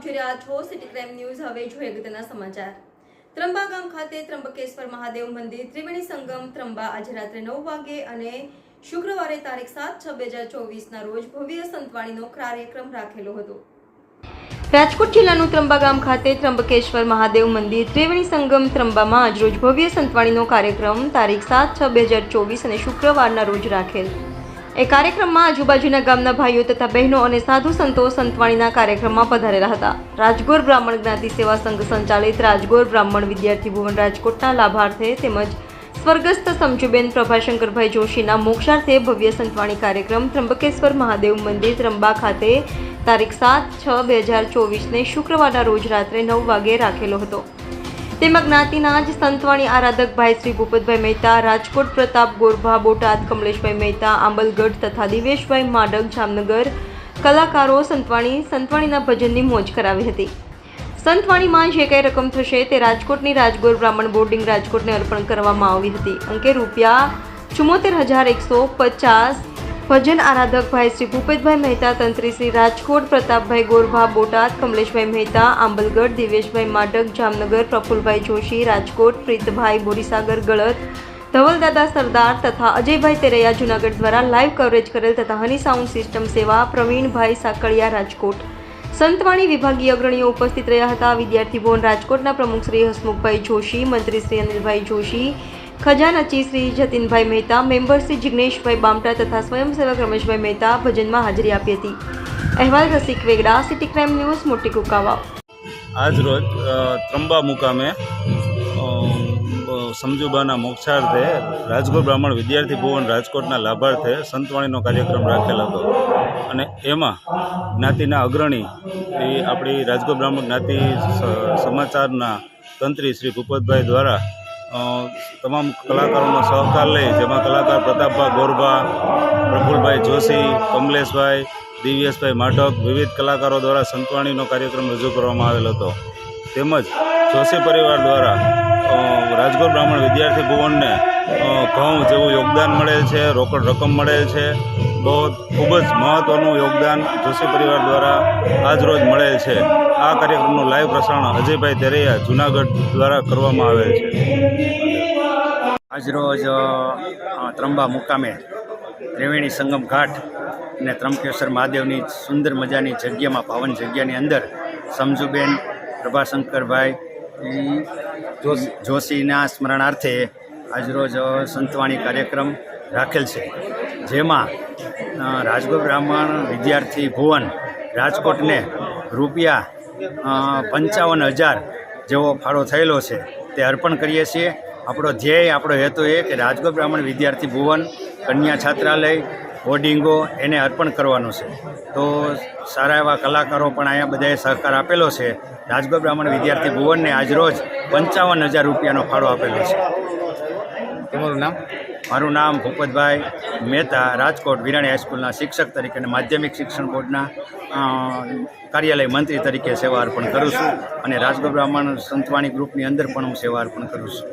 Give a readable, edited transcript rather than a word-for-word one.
જોઈ રહ્યા છો સિટી ક્રાઇમ ન્યૂઝ। હવે જોઈએ અગત્યના સમાચાર। ત્રંબા ગામ ખાતે ત્રંબકેશ્વર મહાદેવ મંદિર ત્રિવેણી સંગમ ત્રંબા આજે રાત્રે 9 વાગે અને શુક્રવારે તારીખ 7/6/2024ના રોજ ભવ્ય સંતવાણીનો કાર્યક્રમ રાખેલો હતો। રાજકોટ જિલ્લાનું ત્રંબા ગામ ખાતે ત્રંબકેશ્વર મહાદેવ મંદિર ત્રિવેણી સંગમ ત્રંબામાં આજરોજ ભવ્ય સંતવાણીનો કાર્યક્રમ તારીખ 7/6/2024 અને શુક્રવારના રોજ રાખેલ। એ કાર્યક્રમમાં આજુબાજુના ગામના ભાઈઓ તથા બહેનો અને સાધુ સંતો સંતવાણીના કાર્યક્રમમાં પધારેલા હતા। રાજગોર બ્રાહ્મણ જ્ઞાતિ સેવા સંઘ સંચાલિત રાજગોર બ્રાહ્મણ વિદ્યાર્થી ભુવન રાજકોટના લાભાર્થે તેમજ સ્વર્ગસ્થ સમજુબેન પ્રભાશંકરભાઈ જોશીના મોક્ષાર્થે ભવ્ય સંતવાણી કાર્યક્રમ ત્રંબકેશ્વર મહાદેવ મંદિર ત્રંબા ખાતે તારીખ 7/6/2024ને શુક્રવારના રોજ રાત્રે 9 વાગે રાખેલો હતો। તેમાં જ્ઞાતિના જ સંતવાણી આરાધક ભાઈ શ્રી ભૂપતભાઈ મહેતા, રાજકોટ પ્રતાપ ગોરભા, બોટાદ કમલેશભાઈ મહેતા, આંબલગઢ તથા દિવેશભાઈ માડક જામનગર કલાકારો સંતવાણીના ભજનની મોજ કરાવી હતી। સંતવાણીમાં જે કંઈ રકમ થશે તે રાજકોટની રાજગોર બ્રાહ્મણ બોર્ડિંગ રાજકોટને અર્પણ કરવામાં આવી હતી। અંકે ₹74,150 ભજન આરાધક ભાઈ શ્રી ભૂપતભાઈ મહેતા, તંત્રી શ્રી રાજકોટ પ્રતાપભાઈ ગોરભા, બોટાદ કમલેશભાઈ મહેતા, આંબલગઢ દિવેશભાઈ માડક જામનગર, પ્રફુલભાઈ જોશી રાજકોટ, પ્રીતભાઈ બોરીસાગર ગળત, ધવલદાદા સરદાર તથા અજયભાઈ તેરૈયા જૂનાગઢ દ્વારા લાઈવ કવરેજ કરેલ તથા હની સાઉન્ડ સિસ્ટમ સેવા પ્રવીણભાઈ સાકળિયા રાજકોટ સંતવાણી વિભાગીય અગ્રણીઓ ઉપસ્થિત રહ્યા હતા। વિદ્યાર્થી ભવન રાજકોટના પ્રમુખ શ્રી હસમુખભાઈ જોશી, મંત્રી શ્રી અનિલભાઈ જોશી, ખજાનચી શ્રી જતીનભાઈ મહેતા, મેમ્બર શ્રી જિગ્નેશભાઈ બામટા તથા સ્વયંસેવક રમેશભાઈ મહેતા ભજનમાં હાજરી આપી હતી। અહેવાલ રસિક વેગડા, સિટી ક્રાઇમ ન્યૂઝ, મોટી કુકાવાવ। આજ રોજ ત્રંબા મુકામે સમજુબાના મોક્ષાર્થે રાજગોર બ્રાહ્મણ વિદ્યાર્થી ભુવન રાજકોટના લાભાર્થે સંતવાણીનો કાર્યક્રમ રાખેલ હતો અને એમાં જ્ઞાતિના અગ્રણી એ આપણી રાજગોર બ્રાહ્મણ જ્ઞાતિ સમાચારના તંત્રી શ્રી ભૂપતભાઈ દ્વારા તમામ કલાકારોનો સહકાર લઈ, જેમાં કલાકાર પ્રતાપભાઈ ગોરભા, પ્રફુલભાઈ જોશી, કમલેશભાઈ, દિવ્યેશભાઈ માઢક વિવિધ કલાકારો દ્વારા સંતવાણીનો કાર્યક્રમ રજૂ કરવામાં આવેલ હતો। તેમજ જોશી પરિવાર દ્વારા રાજગોર બ્રાહ્મણ વિદ્યાર્થી ભુવનને ઘઉં જેવું યોગદાન મળેલ છે, રોકડ રકમ મળેલ છે। ખૂબ જ મહત્ત્વનું યોગદાન જોશી પરિવાર દ્વારા આજરોજ મળેલ છે। આ કાર્યક્રમનું લાઈવ પ્રસારણ અજયભાઈ તેરૈયા જૂનાગઢ દ્વારા કરવામાં આવેલ છે। આજરોજ ત્રંબા મુકામે ત્રિવેણી સંગમ ઘાટ અને ત્રંબકેશ્વર મહાદેવની સુંદર મજાની જગ્યામાં, પાવન જગ્યાની અંદર સમજુબેન પ્રભાશંકરભાઈ જોશીના સ્મરણાર્થે આજરોજ સંતવાણી કાર્યક્રમ રાખેલ છે, જેમાં રાજગોર બ્રાહ્મણ વિદ્યાર્થી ભુવન રાજકોટને ₹55,000 જેવો ફાળો થયેલો છે તે અર્પણ કરીએ છીએ। આપણો ધ્યેય, આપણો હેતુ એ કે રાજગોર બ્રાહ્મણ વિદ્યાર્થી ભુવન કન્યા છાત્રાલય બોર્ડિંગો એને અર્પણ કરવાનું છે। તો સારા એવા કલાકારો પણ અહીંયા બધાએ સહકાર આપેલો છે। રાજગોર બ્રાહ્મણ વિદ્યાર્થી ભુવનને આજરોજ ₹55,000નો ફાળો આપેલો છે। તમારું નામ? મારું નામ ભૂપતભાઈ મહેતા, રાજકોટ વિરાણી હાઈસ્કૂલના શિક્ષક તરીકે અને માધ્યમિક શિક્ષણ બોર્ડના કાર્યાલય મંત્રી તરીકે સેવા અર્પણ કરું છું અને રાજગોર બ્રાહ્મણ સંતવાણી ગ્રુપની અંદર પણ હું સેવા અર્પણ કરું છું।